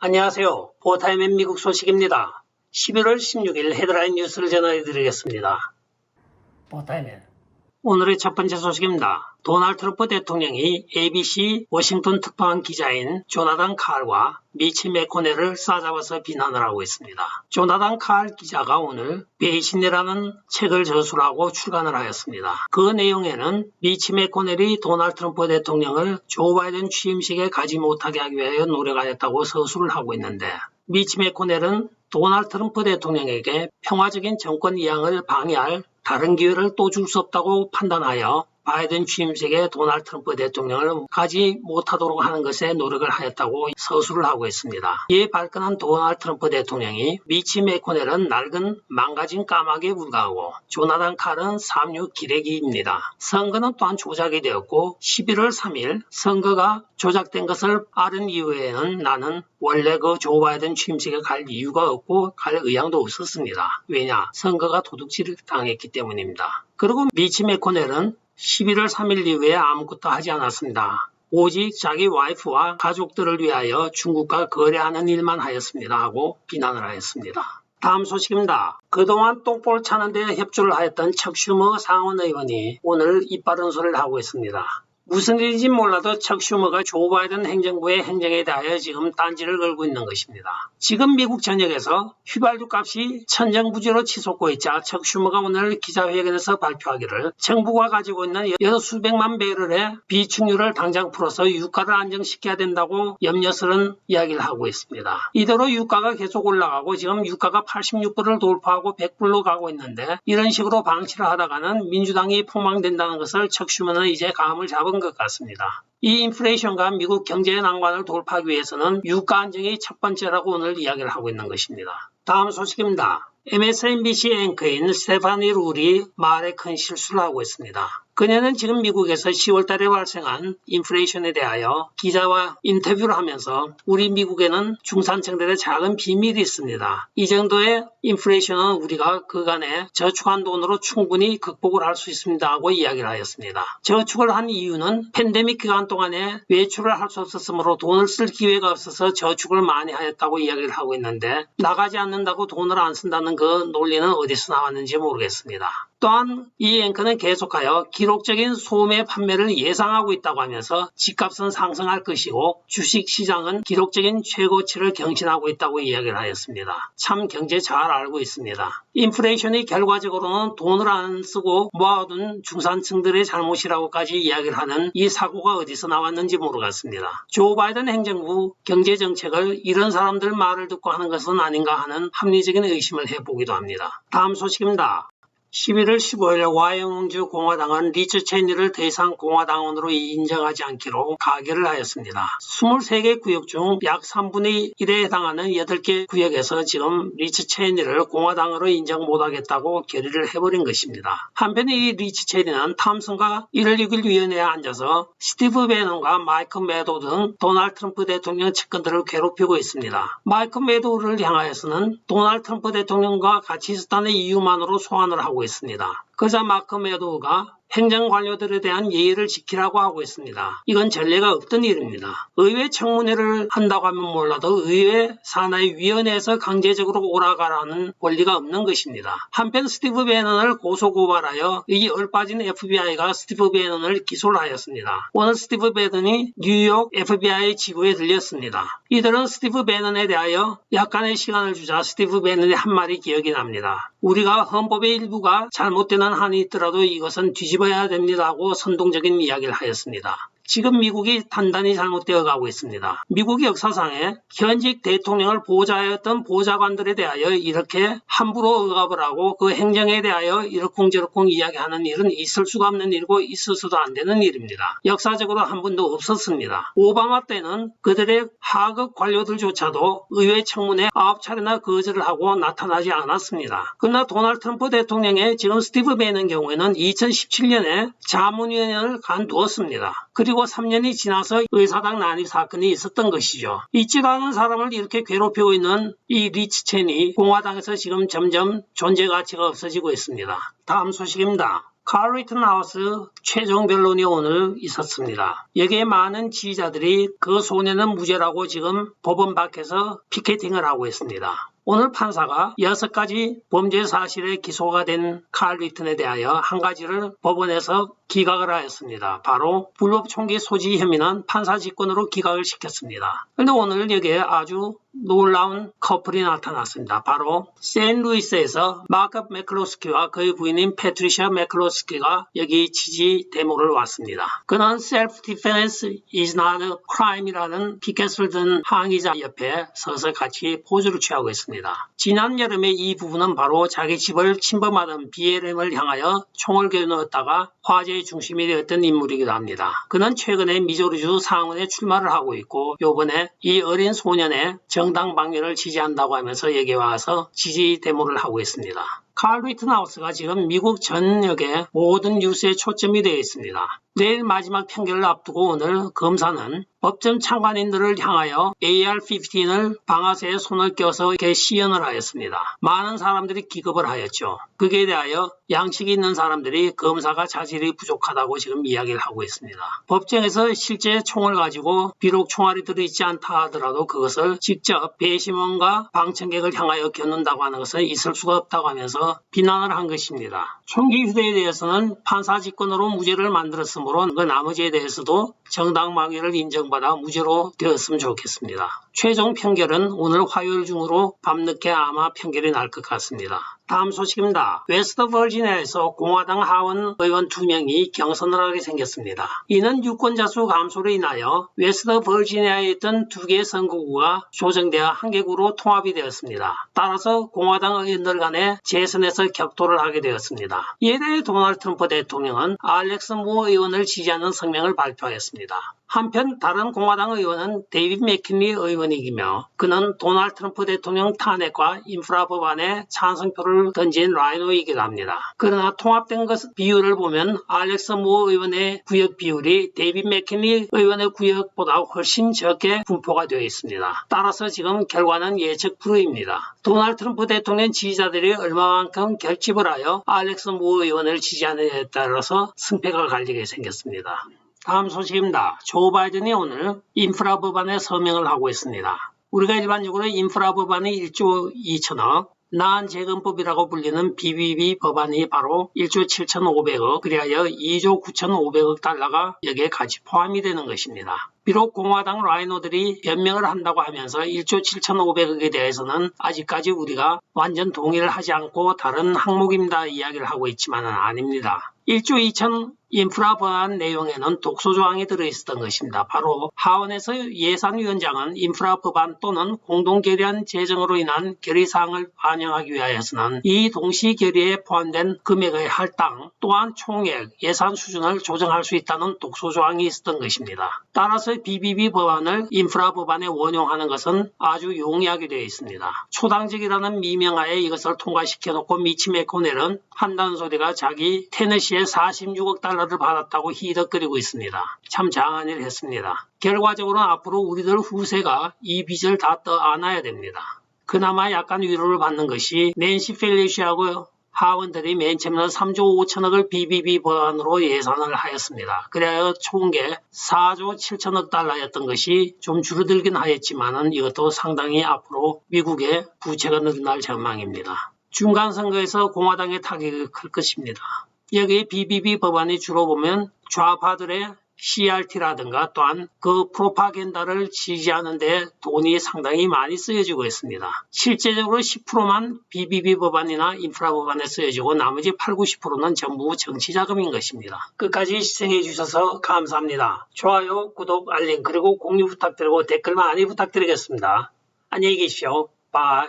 안녕하세요. 포타임의 미국 소식입니다. 11월 16일 헤드라인 뉴스를 전해드리겠습니다. 포타임의 오늘의 첫 번째 소식입니다. 도널드 트럼프 대통령이 ABC 워싱턴 특파원 기자인 조나단 칼과 미치 매코넬을 싸잡아서 비난을 하고 있습니다. 조나단 칼 기자가 오늘 배신이라는 책을 저술하고 출간을 하였습니다. 그 내용에는 미치 매코넬이 도널드 트럼프 대통령을 조 바이든 취임식에 가지 못하게 하기 위하여 노력하였다고 서술을 하고 있는데, 미치 매코넬은 도널드 트럼프 대통령에게 평화적인 정권 이양을 방해할 다른 기회를 또 줄 수 없다고 판단하여 바이든 취임식에 도널드 트럼프 대통령을 가지 못하도록 하는 것에 노력을 하였다고 서술을 하고 있습니다. 이에 발끈한 도널드 트럼프 대통령이 미치 매코넬은 낡은 망가진 까마귀에 불과하고 조나단 칼은 삼류 기레기입니다. 선거는 또한 조작이 되었고 11월 3일 선거가 조작된 것을 알은 이후에는 나는 원래 그 조 바이든 취임식에 갈 이유가 없고 갈 의향도 없었습니다. 왜냐? 선거가 도둑질을 당했기 때문입니다. 그리고 미치 매코넬은 11월 3일 이후에 아무것도 하지 않았습니다. 오직 자기 와이프와 가족들을 위하여 중국과 거래하는 일만 하였습니다 하고 비난을 하였습니다. 다음 소식입니다. 그동안 똥볼 차는 데 협조를 하였던 척 슈머 상원 의원이 오늘 입바른 소리를 하고 있습니다. 무슨 일인지 몰라도 척 슈머가 조 바이든 행정부의 행정에 대하여 지금 딴지를 걸고 있는 것입니다. 지금 미국 전역에서 휘발유 값이 천정부지로 치솟고 있자 척 슈머가 오늘 기자회견에서 발표하기를 정부가 가지고 있는 수백만 배럴의 비축유를 당장 풀어서 유가를 안정시켜야 된다고 염려스러운 이야기를 하고 있습니다. 이대로 유가가 계속 올라가고 지금 유가가 86불을 돌파하고 100불로 가고 있는데, 이런 식으로 방치를 하다가는 민주당이 폭망된다는 것을 척 슈머는 이제 감을 잡은 것 같습니다. 이 인플레이션과 미국 경제의 난관을 돌파하기 위해서는 유가 안정이 첫 번째라고 오늘 이야기를 하고 있는 것입니다. 다음 소식입니다. MSNBC 앵커인 스테파니 룰이 말에 큰 실수를 하고 있습니다. 그녀는 지금 미국에서 10월 달에 발생한 인플레이션에 대하여 기자와 인터뷰를 하면서 우리 미국에는 중산층들의 작은 비밀이 있습니다. 이 정도의 인플레이션은 우리가 그간에 저축한 돈으로 충분히 극복을 할 수 있습니다 하고 이야기를 하였습니다. 저축을 한 이유는 팬데믹 기간 동안에 외출을 할 수 없었으므로 돈을 쓸 기회가 없어서 저축을 많이 하였다고 이야기를 하고 있는데, 나가지 않는다고 돈을 안 쓴다는 그 논리는 어디서 나왔는지 모르겠습니다. 또한 이 앵커는 계속하여 기록적인 소매 판매를 예상하고 있다고 하면서 집값은 상승할 것이고 주식시장은 기록적인 최고치를 경신하고 있다고 이야기를 하였습니다. 참 경제 잘 알고 있습니다. 인플레이션이 결과적으로는 돈을 안 쓰고 모아둔 중산층들의 잘못이라고까지 이야기를 하는 이 사고가 어디서 나왔는지 모르겠습니다. 조 바이든 행정부 경제정책을 이런 사람들 말을 듣고 하는 것은 아닌가 하는 합리적인 의심을 해보기도 합니다. 다음 소식입니다. 11월 15일 와이오밍주 공화당은 리처 체니를 더 이상 공화당원으로 인정하지 않기로 가결을 하였습니다. 23개 구역 중 약 3분의 1에 해당하는 8개 구역에서 지금 리처 체니를 공화당으로 인정 못하겠다고 결의를 해버린 것입니다. 한편 이 리처 체니는 탐슨과 1월 6일 위원회에 앉아서 스티브 배넌과 마이크 매도우 등 도널드 트럼프 대통령 측근들을 괴롭히고 있습니다. 마이크 매도우를 향하여서는 도널드 트럼프 대통령과 같이 있었다는 이유만으로 소환을 하고 있습니다. 그러자 마크 매도우가 행정관료들에 대한 예의를 지키라고 하고 있습니다. 이건 전례가 없던 일입니다. 의회 청문회를 한다고 하면 몰라도 의회 산하의 위원회에서 강제적으로 오라가라는 권리가 없는 것입니다. 한편 스티브 배넌을 고소고발하여 이 얼빠진 FBI가 스티브 배넌을 기소를 하였습니다. 오늘 스티브 배넌이 뉴욕 FBI 지부에 들렸습니다. 이들은 스티브 배넌에 대하여 약간의 시간을 주자 스티브 배넌의 한 말이 기억이 납니다. 우리가 헌법의 일부가 잘못되는 한이 있더라도 이것은 뒤집어야 됩니다 하고 선동적인 이야기를 하였습니다. 지금 미국이 단단히 잘못되어 가고 있습니다. 미국 역사상에 현직 대통령을 보좌하였던 보좌관들에 대하여 이렇게 함부로 억압을 하고 그 행정에 대하여 이러쿵저러쿵 이야기하는 일은 있을 수가 없는 일이고 있어서도 안 되는 일입니다. 역사적으로 한 번도 없었습니다. 오바마 때는 그들의 하급 관료들조차도 의회 청문회 9차례나 거절을 하고 나타나지 않았습니다. 그러나 도널드 트럼프 대통령의 지금 스티브 배넌 경우에는 2017년에 자문위원회를 간두었습니다. 그리고 3년이 지나서 의사당 난입 사건이 있었던 것이죠. 있지도 않은 사람을 이렇게 괴롭히고 있는 이 리치 체니 공화당에서 지금 점점 존재 가치가 없어지고 있습니다. 다음 소식입니다. 칼 리튼하우스 최종 변론이 오늘 있었습니다. 여기에 많은 지지자들이 그 소년은 무죄라고 지금 법원 밖에서 피켓팅을 하고 있습니다. 오늘 판사가 6가지 범죄 사실에 기소가 된 칼 리튼에 대하여 한 가지를 법원에서 기각을 하였습니다. 바로 불법 총기 소지 혐의는 판사 직권으로 기각을 시켰습니다. 그런데 오늘 여기에 아주 놀라운 커플이 나타났습니다. 바로 샌루이스에서 마크 매클로스키와 그의 부인인 패트리샤 매클로스키가 여기 지지 데모를 왔습니다. 그는 Self-Defense is not a crime이라는 피켓을 든 항의자 옆에 서서 같이 포즈를 취하고 있습니다. 지난 여름에 이 부부는 바로 자기 집을 침범하던 BLM을 향하여 총을 겨누었다가 화제의 중심이 되었던 인물이기도 합니다. 그는 최근에 미조리주 상원에 출마를 하고 있고 요번에 이 어린 소년의 정당 방위를 지지한다고 하면서 여기 와서 지지 데모를 하고 있습니다. 칼 리튼하우스가 지금 미국 전역의 모든 뉴스에 초점이 되어 있습니다. 내일 마지막 판결을 앞두고 오늘 검사는 법정 참관인들을 향하여 AR-15을 방아쇠에 손을 껴서 이렇게 시연을 하였습니다. 많은 사람들이 기겁을 하였죠. 그에 대하여 양식이 있는 사람들이 검사가 자질이 부족하다고 지금 이야기를 하고 있습니다. 법정에서 실제 총을 가지고 비록 총알이 들어있지 않다 하더라도 그것을 직접 배심원과 방청객을 향하여 겨눈다고 하는 것은 있을 수가 없다고 하면서 비난을 한 것입니다. 총기 휴대에 대해서는 판사 직권으로 무죄를 만들었으므로 그 나머지에 대해서도 정당 방위를 인정받아 무죄로 되었으면 좋겠습니다. 최종 판결은 오늘 화요일 중으로 밤늦게 아마 판결이 날 것 같습니다. 다음 소식입니다. 웨스트 버지니아에서 공화당 하원 의원 2명이 경선을 하게 생겼습니다. 이는 유권자 수 감소로 인하여 웨스트 버지니아에 있던 2개의 선거구가 조정되어 한 개구로 통합이 되었습니다. 따라서 공화당 의원들 간에 재선에서 격돌을 하게 되었습니다. 이에 대해 도널드 트럼프 대통령은 알렉스 모 의원을 지지하는 성명을 발표하였습니다. 한편 다른 공화당 의원은 데이빗 맥키니 의원이기며 그는 도널드 트럼프 대통령 탄핵과 인프라 법안에 찬성표를 던진 라이노이기도 합니다. 그러나 통합된 것 비율을 보면 알렉스 모 의원의 구역 비율이 데이빗 맥키니 의원의 구역보다 훨씬 적게 분포가 되어 있습니다. 따라서 지금 결과는 예측 불허입니다. 도널드 트럼프 대통령 지지자들이 얼마만큼 결집을 하여 알렉스 모 의원을 지지하느냐에 따라서 승패가 갈리게 생겼습니다. 다음 소식입니다. 조 바이든이 오늘 인프라 법안에 서명을 하고 있습니다. 우리가 일반적으로 인프라 법안이 1조 2천억, 나한재건법이라고 불리는 BBB 법안이 바로 1조 7,500억, 그리하여 2조 9,500억 달러가 여기에 같이 포함이 되는 것입니다. 비록 공화당 라이노들이 변명을 한다고 하면서 1조 7,500억에 대해서는 아직까지 우리가 완전 동의를 하지 않고 다른 항목입니다 이야기를 하고 있지만은 아닙니다. 1조 2천 인프라 법안 내용에는 독소조항이 들어있었던 것입니다. 바로 하원에서 예산위원장은 인프라 법안 또는 공동결의안 제정으로 인한 결의사항을 반영하기 위하여서는 이 동시 결의에 포함된 금액의 할당 또한 총액, 예산 수준을 조정할 수 있다는 독소조항이 있었던 것입니다. 따라서 BBB 법안을 인프라 법안에 원용하는 것은 아주 용이하게 되어 있습니다. 초당적이라는 미명하에 이것을 통과시켜놓고 미치 매코넬은 한다는 소리가 자기 테네시에 46억 달러를 받았다고 히덕거리고 있습니다. 참 장한 일을 했습니다. 결과적으로는 앞으로 우리들 후세가 이 빚을 다 떠안아야 됩니다. 그나마 약간 위로를 받는 것이 낸시 펠로시하고 하원들이 맨 처음에는 3조 5천억을 BBB 법안으로 예산을 하였습니다. 그래야 총계 4조 7천억 달러였던 것이 좀 줄어들긴 하였지만은 이것도 상당히 앞으로 미국의 부채가 늘어날 전망입니다. 중간선거에서 공화당의 타격이 클 것입니다. 여기 BBB 법안이 주로 보면 좌파들의 CRT라든가 또한 그 프로파간다를 지지하는 데 돈이 상당히 많이 쓰여지고 있습니다. 실제적으로 10%만 BBB 법안이나 인프라 법안에 쓰여지고 나머지 80~90%는 전부 정치자금인 것입니다. 끝까지 시청해 주셔서 감사합니다. 좋아요, 구독, 알림 그리고 공유 부탁드리고 댓글 많이 부탁드리겠습니다. 안녕히 계십시오. 바이.